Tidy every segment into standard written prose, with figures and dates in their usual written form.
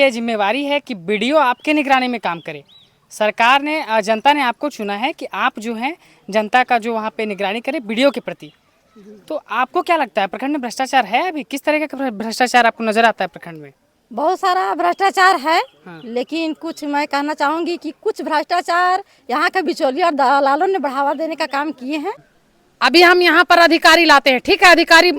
ये जिम्मेवारी है कि वीडियो आपके निगरानी में काम करे। सरकार ने जनता ने आपको चुना है कि आप जो हैं जनता का जो वहाँ पे निगरानी करे वीडियो के प्रति। तो आपको क्या लगता है प्रखंड में भ्रष्टाचार है? अभी किस तरह का भ्रष्टाचार आपको नजर आता है प्रखंड में? बहुत सारा भ्रष्टाचार है। हाँ। लेकिन कुछ मैं कहना चाहूँगी कि कुछ भ्रष्टाचार यहाँ के बिचौलियों और दलालों ने बढ़ावा देने का काम किए हैं। अभी हम यहाँ पर अधिकारी लाते हैं, ठीक है, अधिकारी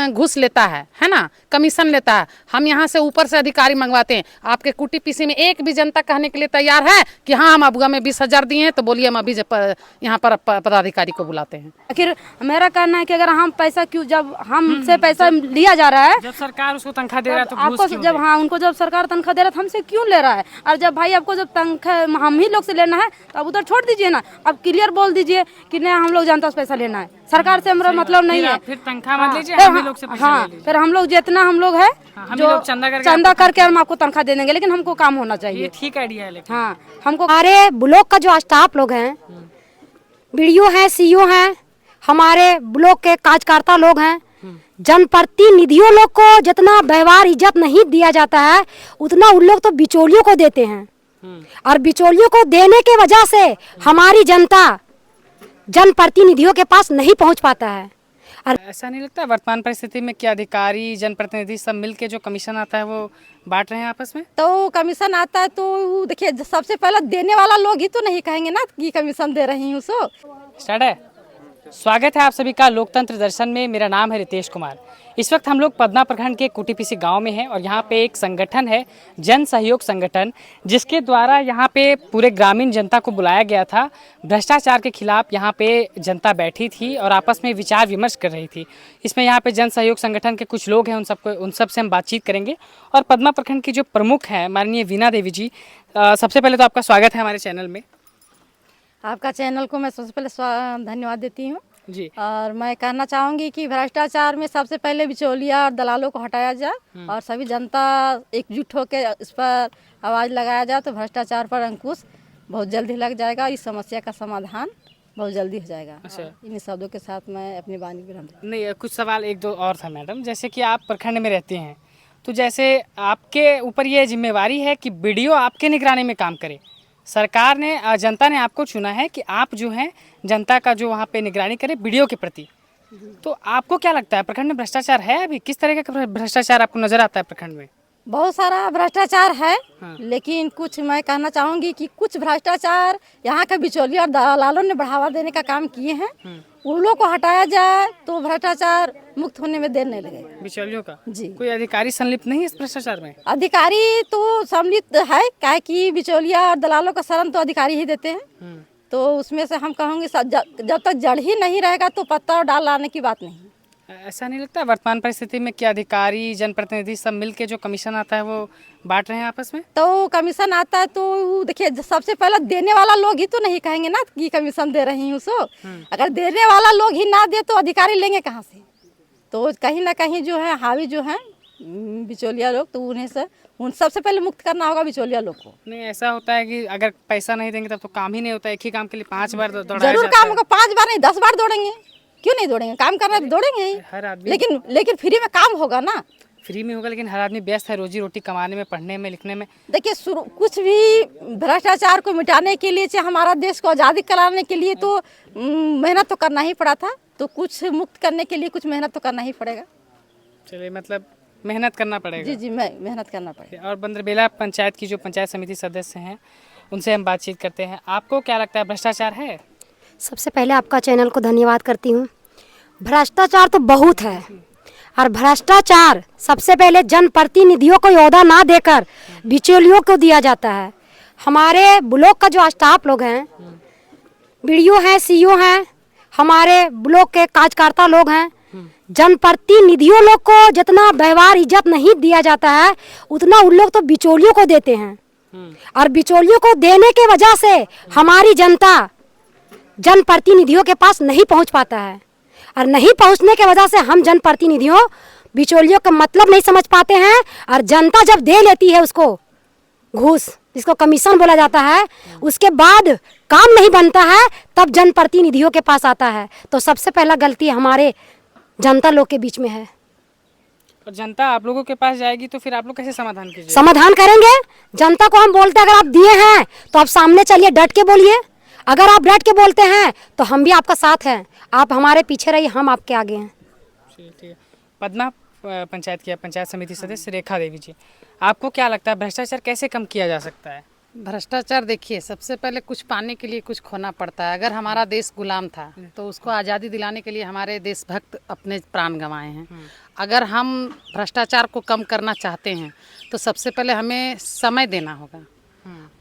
घूस लेता है ना, कमीशन लेता है। हम यहाँ से ऊपर से अधिकारी मंगवाते हैं। आपके कुटी पीसी में एक भी जनता कहने के लिए तैयार है कि हाँ हम अबुआ में 20,000 दिए हैं, तो बोलिए हम अभी यहाँ पर पदाधिकारी को बुलाते हैं। आखिर मेरा कहना है कि अगर हम पैसा क्यों, जब हमसे पैसा लिया जा रहा है, जब सरकार उसको तंखा दे रहा है तो घूस आपको क्यों जब दे? हाँ उनको जब सरकार तनख्वाह दे रहा है तो हमसे क्यों ले रहा है? और जब भाई आपको जब तनख्वाह हम ही लोग से लेना है तो अब उधर छोड़ दीजिए ना। अब क्लियर बोल दीजिए कि नहीं हम लोग जनता से पैसा लेना है, सरकार से हमारा मतलब नहीं है। फिर तनख्वाह मत लीजिए, हम ही लोग से पैसा ले लीजिए। फिर हम लोग जितना हम लोग है हम जो लोग चंदा करके हम आपको तनख्वाह दे देंगे, लेकिन हमको काम होना ये चाहिए। ठीक आइडिया है लेकिन। हाँ हमको हमारे ब्लॉक का जो स्टाफ लोग हैं, बीडीओ हैं, सीईओ हैं, हमारे ब्लॉक के कार्यकर्ता लोग हैं, जनप्रतिनिधियों लोग को जितना व्यवहार इज्जत नहीं दिया जाता है उतना उन लोग तो बिचौलियों को देते हैं। और बिचौलियों को देने के वजह से हमारी जनता जनप्रतिनिधियों के पास नहीं पहुंच पाता है। ऐसा नहीं लगता वर्तमान परिस्थिति में कि अधिकारी जनप्रतिनिधि सब मिलके जो कमीशन आता है वो बांट रहे हैं आपस में? तो कमीशन आता है तो देखिए सबसे पहले देने वाला लोग ही तो नहीं कहेंगे ना कि कमीशन दे रही हूँ। सो स्टार्ट है। स्वागत है आप सभी का लोकतंत्र दर्शन में। मेरा नाम है रितेश कुमार। इस वक्त हम लोग पदना प्रखंड के कुटीपीसी गांव में हैं और यहाँ पे एक संगठन है जन सहयोग संगठन, जिसके द्वारा यहाँ पे पूरे ग्रामीण जनता को बुलाया गया था। भ्रष्टाचार के खिलाफ यहाँ पे जनता बैठी थी और आपस में विचार विमर्श कर रही थी। इसमें यहाँ पे जन सहयोग संगठन के कुछ लोग हैं, उन सब से हम बातचीत करेंगे। और पदना प्रखंड की जो प्रमुख हैं माननीय वीणा देवी जी, सबसे पहले तो आपका स्वागत है हमारे चैनल में। आपका चैनल को मैं सबसे पहले धन्यवाद देती हूँ जी। और मैं कहना चाहूँगी कि भ्रष्टाचार में सबसे पहले बिचौलिया और दलालों को हटाया जाए और सभी जनता एकजुट होकर इस पर आवाज़ लगाया जाए तो भ्रष्टाचार पर अंकुश बहुत जल्दी लग जाएगा। इस समस्या का समाधान बहुत जल्दी हो जाएगा। इन शब्दों के साथ मैं अपनी वाणी विराम देती हूँ। नहीं, कुछ सवाल एक दो और था मैडम। जैसे कि आप प्रखंड में रहते हैं तो जैसे आपके ऊपर ये जिम्मेवारी है कि वीडियो आपके निगरानी में काम करे। सरकार ने जनता ने आपको चुना है कि आप जो हैं जनता का जो वहाँ पे निगरानी करे वीडियो के प्रति। तो आपको क्या लगता है प्रखंड में भ्रष्टाचार है? अभी किस तरह का भ्रष्टाचार आपको नजर आता है प्रखंड में? बहुत सारा भ्रष्टाचार है। हाँ। लेकिन कुछ मैं कहना चाहूँगी कि कुछ भ्रष्टाचार यहाँ के बिचौलियों और दलालों ने बढ़ावा देने का काम किए हैं। उन लोगों को हटाया जाए तो भ्रष्टाचार मुक्त होने में देर नहीं लगेगा। बिचौलियों का जी। कोई अधिकारी संलिप्त नहीं है इस भ्रष्टाचार में? अधिकारी तो सम्मिलित है, क्या कि बिचौलिया और दलालों का शरण तो अधिकारी ही देते हैं। तो उसमें से हम कहोगे जब तक जड़ ही नहीं रहेगा तो पत्ता और डाल लाने की बात नहीं। ऐसा नहीं लगता वर्तमान परिस्थिति में कि अधिकारी जनप्रतिनिधि सब मिलके जो कमीशन आता है वो बांट रहे हैं आपस में? तो कमीशन आता है तो देखिए सबसे पहले देने वाला लोग ही तो नहीं कहेंगे ना कि कमीशन दे रही हूँ। सो अगर देने वाला लोग ही ना दे तो अधिकारी लेंगे कहाँ से? तो कहीं ना कहीं जो है हावी जो है बिचौलिया लोग, तो उन सबसे पहले मुक्त करना होगा बिचौलिया लोग को। नहीं, ऐसा होता है कि अगर पैसा नहीं देंगे तब तो काम ही नहीं होता। एक ही काम के लिए 5 बार दौड़ाया जरूर जाता काम है। होगा, 5 बार नहीं 10 बार दौड़ेंगे। क्यों नहीं दौड़ेंगे? काम करना तो दौड़ेंगे ही। हर आदमी लेकिन फ्री में काम होगा ना। फ्री में होगा लेकिन हर आदमी व्यस्त है रोजी रोटी कमाने में, पढ़ने में, लिखने में। देखिए कुछ भी भ्रष्टाचार को मिटाने के लिए, चाहे हमारा देश को आज़ादी कराने के लिए तो मेहनत तो करना ही पड़ा था। तो कुछ मुक्त करने के लिए कुछ मेहनत तो करना ही पड़ेगा। चलिए, मतलब मेहनत करना पड़ेगा। जी मेहनत करना पड़ेगा। और बंदरबेला पंचायत की जो पंचायत समिति सदस्य हैं उनसे हम बातचीत करते हैं। आपको क्या लगता है भ्रष्टाचार है? सबसे पहले आपका चैनल को धन्यवाद करती हूँ। भ्रष्टाचार तो बहुत है और भ्रष्टाचार सबसे पहले जनप्रतिनिधियों को ओहदा ना देकर बिचौलियों को दिया जाता है। हमारे ब्लॉक का जो स्टाफ लोग हैं, बीडीओ हैं, सीईओ हैं, हमारे ब्लॉक के कार्यकर्ता लोग हैं, जनप्रतिनिधियों लोग को जितना व्यवहार इज्जत नहीं दिया जाता है उतना उन लोग तो बिचौलियों को देते हैं। और बिचौलियों को देने के वजह से हमारी जनता जनप्रतिनिधियों के पास नहीं पहुंच पाता है। और नहीं पहुंचने के वजह से हम जनप्रतिनिधियों बिचौलियों का मतलब नहीं समझ पाते हैं। और जनता जब दे लेती है उसको घूस, जिसको कमीशन बोला जाता है, उसके बाद काम नहीं बनता है, तब जनप्रतिनिधियों के पास आता है। तो सबसे पहला गलती हमारे जनता लोग के बीच में है। और जनता आप लोगों के पास जाएगी तो फिर आप लोग कैसे समाधान कीजिए? समाधान करेंगे। जनता को हम बोलते हैं अगर आप दिए हैं तो आप सामने चलिए, डट के बोलिए। अगर आप डट के बोलते हैं तो हम भी आपका साथ हैं, आप हमारे पीछे रहिए, हम आपके आगे हैं। ठीक है। पदना पंचायत की पंचायत समिति सदस्य रेखा देवी जी, आपको क्या लगता है भ्रष्टाचार कैसे कम किया जा सकता है? भ्रष्टाचार देखिए, सबसे पहले कुछ पाने के लिए कुछ खोना पड़ता है। अगर हमारा देश गुलाम था तो उसको आज़ादी दिलाने के लिए हमारे देशभक्त अपने प्राण गंवाए हैं। अगर हम भ्रष्टाचार को कम करना चाहते हैं तो सबसे पहले हमें समय देना होगा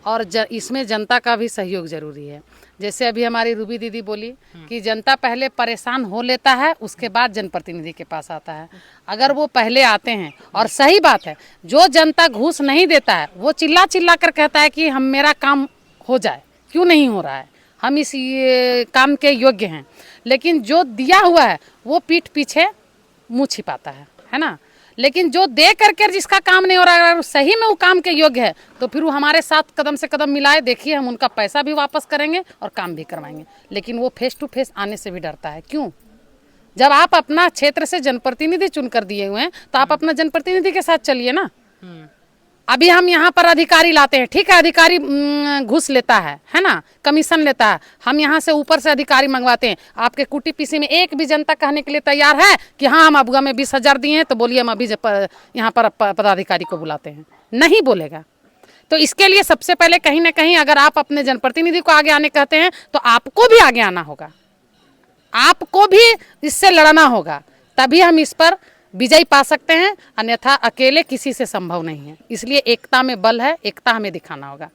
और इसमें जनता का भी सहयोग जरूरी है। जैसे अभी हमारी रूबी दीदी बोली कि जनता पहले परेशान हो लेता है, उसके बाद जनप्रतिनिधि के पास आता है। अगर वो पहले आते हैं, और सही बात है, जो जनता घूस नहीं देता है वो चिल्ला चिल्ला कर कहता है कि हम मेरा काम हो जाए, क्यों नहीं हो रहा है, हम इस काम के योग्य हैं। लेकिन जो दिया हुआ है वो पीठ पीछे मुँह छिपाता है ना। लेकिन जो दे करके जिसका काम नहीं हो रहा है, अगर सही में वो काम के योग्य है तो फिर वो हमारे साथ कदम से कदम मिलाए, देखिए हम उनका पैसा भी वापस करेंगे और काम भी करवाएंगे। लेकिन वो फेस टू फेस आने से भी डरता है। क्यों? जब आप अपना क्षेत्र से जनप्रतिनिधि चुनकर दिए हुए हैं तो आप अपना जनप्रतिनिधि के साथ चलिए ना। अभी हम यहाँ पर अधिकारी लाते हैं, ठीक है, अधिकारी घूस लेता है ना, कमीशन लेता है। हम यहाँ से ऊपर से अधिकारी मंगवाते हैं। आपके कुटी पीसी में एक भी जनता कहने के लिए तैयार है कि हाँ हम अबुआ में 20,000 दिए हैं तो बोलिए हम अभी यहाँ पर पदाधिकारी को बुलाते हैं? नहीं बोलेगा। तो इसके लिए सबसे पहले कहीं ना कहीं अगर आप अपने जनप्रतिनिधि को आगे आने कहते हैं तो आपको भी आगे आना होगा, आपको भी इससे लड़ना होगा, तभी हम इस पर विजय पा सकते हैं। अन्यथा अकेले किसी से संभव नहीं है। इसलिए एकता में बल है, एकता हमें दिखाना होगा।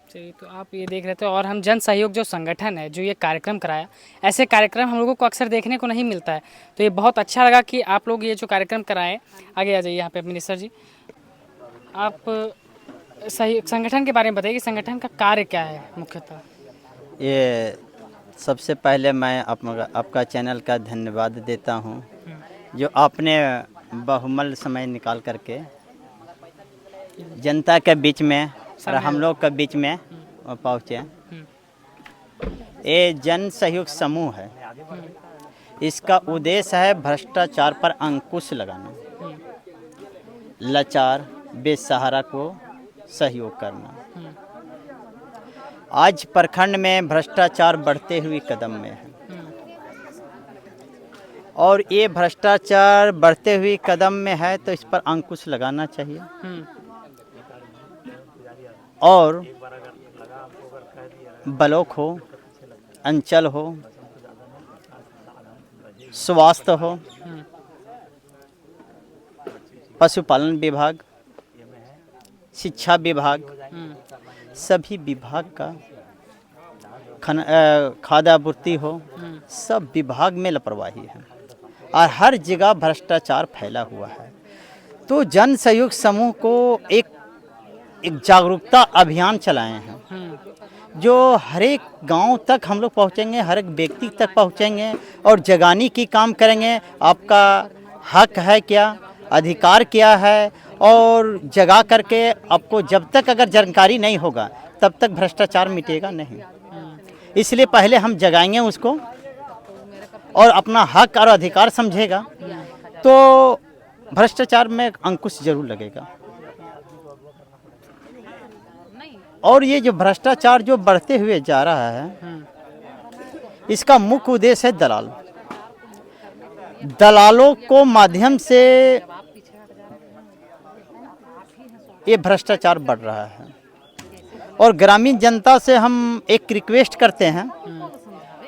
चलिए, तो आप ये देख रहे थे। और हम जन सहयोग जो संगठन है जो ये कार्यक्रम कराया, ऐसे कार्यक्रम हम लोगों को अक्सर देखने को नहीं मिलता है, तो ये बहुत अच्छा लगा कि आप लोग ये जो कार्यक्रम कराएं। आगे आ जाइए यहाँ पे मिनिस्टर जी, आप सही संगठन के बारे में बताइए कि संगठन का कार्य क्या है मुख्यतः? ये सबसे पहले मैं आपका चैनल का धन्यवाद देता हूँ जो आपने बहुमूल्य समय निकाल करके जनता के बीच में और हम लोग के बीच में पहुँचे। ये जन सहयोग समूह है, इसका उद्देश्य है भ्रष्टाचार पर अंकुश लगाना, लाचार बेसहारा को सहयोग करना। आज प्रखंड में भ्रष्टाचार बढ़ते हुए कदम में है और ये भ्रष्टाचार बढ़ते हुए कदम में है तो इस पर अंकुश लगाना चाहिए। और ब्लॉक हो, अंचल हो, स्वास्थ्य हो, पशुपालन विभाग, शिक्षा विभाग, सभी विभाग का खाद्य आपूर्ति हो, सब विभाग में लापरवाही है और हर जगह भ्रष्टाचार फैला हुआ है। तो जन सहयोग समूह को एक जागरूकता अभियान चलाए हैं जो हर एक गांव तक हम लोग पहुंचेंगे, हर एक व्यक्ति तक पहुंचेंगे और जगाने की काम करेंगे। आपका हक है क्या, अधिकार क्या है, और जगा करके आपको जब तक अगर जानकारी नहीं होगा तब तक भ्रष्टाचार मिटेगा नहीं। इसलिए पहले हम जगाएंगे उसको और अपना हक और अधिकार समझेगा तो भ्रष्टाचार में अंकुश जरूर लगेगा। और ये जो भ्रष्टाचार जो बढ़ते हुए जा रहा है, इसका मुख्य उद्देश्य है दलाल। दलालों को माध्यम से ये भ्रष्टाचार बढ़ रहा है और ग्रामीण जनता से हम एक रिक्वेस्ट करते हैं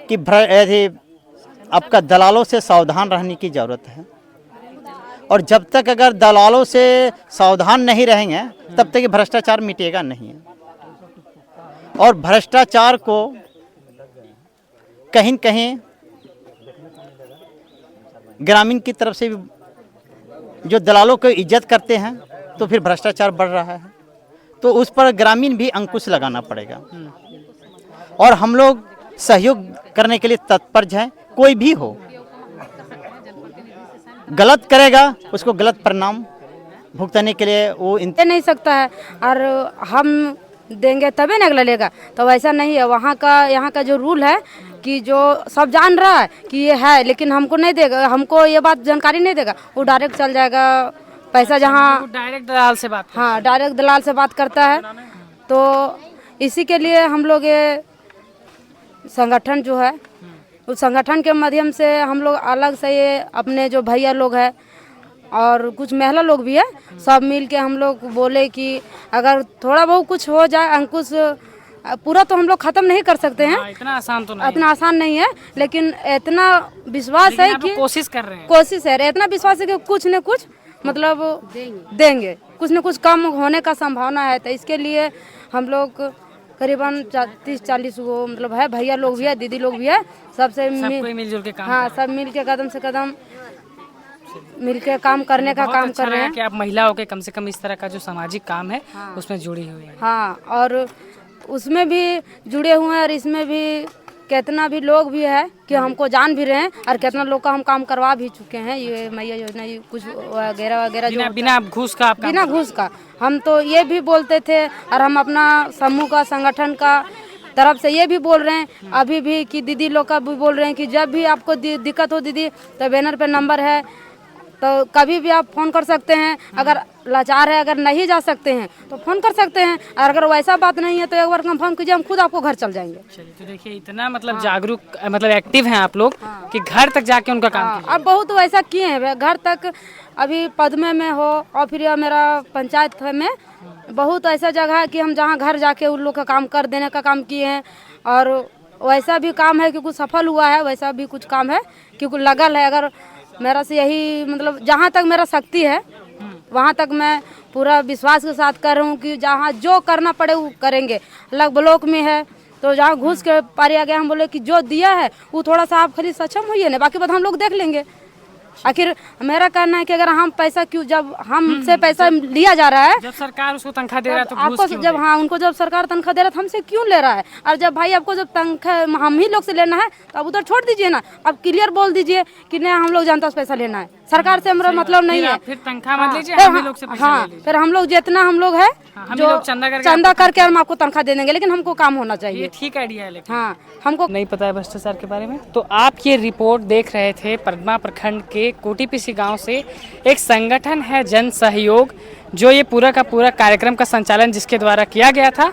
कि आपका दलालों से सावधान रहने की ज़रूरत है। और जब तक अगर दलालों से सावधान नहीं रहेंगे तब तक ये भ्रष्टाचार मिटेगा नहीं। और भ्रष्टाचार को कहीं कहीं ग्रामीण की तरफ से जो दलालों को इज्जत करते हैं तो फिर भ्रष्टाचार बढ़ रहा है, तो उस पर ग्रामीण भी अंकुश लगाना पड़ेगा। और हम लोग सहयोग करने के लिए तत्पर हैं। कोई भी हो गलत करेगा उसको गलत परिणाम भुगतने के लिए वो नहीं सकता है। और हम देंगे तभी ना अगला लेगा। तो वैसा नहीं है, वहाँ का यहाँ का जो रूल है कि जो सब जान रहा है कि ये है, लेकिन हमको नहीं देगा, हमको ये बात जानकारी नहीं देगा, वो डायरेक्ट चल जाएगा पैसा जहाँ। डायरेक्ट दलाल से बात हाँ, डायरेक्ट दलाल से बात करता है। तो इसी के लिए हम लोग ये संगठन जो है, उस संगठन के माध्यम से हम लोग अलग से ये अपने जो भैया लोग हैं और कुछ महिला लोग भी है, सब मिल के हम लोग बोले कि अगर थोड़ा बहुत कुछ हो जाए, अंकुश पूरा तो हम लोग खत्म नहीं कर सकते हैं, इतना आसान तो नहीं, इतना आसान नहीं है, लेकिन इतना विश्वास है कि कोशिश कर रहे हैं। कोशिश है, इतना विश्वास है कि कुछ न कुछ मतलब देंगे, कुछ न कुछ कम होने का संभावना है। तो इसके लिए हम लोग करीबन 30-40 वो मतलब है, भैया लोग भी है, दीदी लोग भी है, सबसे मिलजुल के काम। हाँ, सब मिल के कदम से कदम मिल के काम करने का काम कर रहे हैं कि आप महिलाओं के कम से कम इस तरह का जो सामाजिक काम है उसमें जुड़ी हुई है। हाँ, और उसमें भी जुड़े हुए हैं, और इसमें भी कितना भी लोग भी है कि हमको जान भी रहे हैं, और कितना लोग का हम काम करवा भी चुके हैं। ये मैया योजना, ये कुछ वगैरह वगैरह जो बिना घूस का आप बिना घूस का हम तो ये भी बोलते थे, और हम अपना समूह का संगठन का तरफ से ये भी बोल रहे हैं अभी भी कि दीदी लोग का भी बोल रहे हैं कि जब भी आपको दिक्कत हो दीदी, तो बैनर पे नंबर है, तो कभी भी आप फ़ोन कर सकते हैं। अगर लाचार है, अगर नहीं जा सकते हैं तो फ़ोन कर सकते हैं, और अगर वैसा बात नहीं है तो एक बार कंफर्म कीजिए, हम खुद आपको घर चल जाएंगे। चलिए, तो देखिए इतना मतलब जागरूक मतलब एक्टिव हैं आप लोग कि घर तक जाके उनका काम अब बहुत वैसा किए हैं, घर तक अभी पद्मे में हो, और फिर मेरा पंचायत में बहुत ऐसा जगह है कि हम जहाँ घर जाके उन लोग का काम कर देने का काम किए हैं। और वैसा भी काम है कि कुछ सफल हुआ है, वैसा भी कुछ काम है कि कुछ लगल है। अगर मेरा से यही मतलब जहाँ तक मेरा शक्ति है वहाँ तक मैं पूरा विश्वास के साथ कर रहा हूँ कि जहाँ जो करना पड़े वो करेंगे। अलग ब्लॉक में है तो जहाँ घूस के पारिया गया, हम बोले कि जो दिया है वो थोड़ा सा आप खाली सक्षम होइए ना, बाकी बात हम लोग देख लेंगे। आखिर मेरा कहना है कि अगर हम पैसा क्यों, जब हमसे पैसा लिया जा रहा है, जब सरकार उसको तंख्वाह दे रहा है तो आपको जब हाँ उनको जब सरकार तनख्वाह दे रहा है तो हमसे क्यों ले रहा है? और जब भाई आपको जब तनख्वाह हम ही लोग से लेना है तो अब उधर छोड़ दीजिए ना, अब क्लियर बोल दीजिए कि नहीं हम लोग जनता से पैसा लेना है, सरकार से हमारा मतलब नहीं है। फिर तनख्वाह मत लीजिए, हम ही लोग से पैसा ले लीजिए। फिर हम लोग जितना हम लोग है हम ही जो लोग चंदा करके हम आपको तनख्वाह दे देंगे, लेकिन हमको काम होना चाहिए। ये ठीक आइडिया है, लेकिन हाँ, हमको नहीं पता है भ्रष्टाचार के बारे में। तो आप ये रिपोर्ट देख रहे थे पद्मा प्रखंड के कोटीपीसी गांव से। एक संगठन है जन सहयोग, जो ये पूरा का पूरा कार्यक्रम का संचालन जिसके द्वारा किया गया था।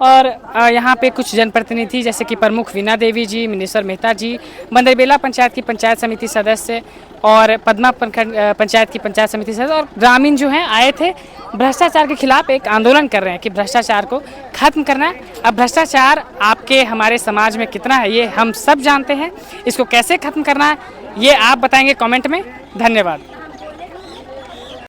और यहाँ पे कुछ जनप्रतिनिधि जैसे कि प्रमुख वीना देवी जी, मिनेश्वर मेहता जी, बंदरबेला पंचायत की पंचायत समिति सदस्य और पद्मा प्रखंड पंचायत की पंचायत समिति सदस्य और ग्रामीण जो हैं आए थे। भ्रष्टाचार के खिलाफ एक आंदोलन कर रहे हैं कि भ्रष्टाचार को खत्म करना है। अब भ्रष्टाचार आपके हमारे समाज में कितना है ये हम सब जानते हैं, इसको कैसे खत्म करना है ये आप बताएंगे कमेंट में। धन्यवाद।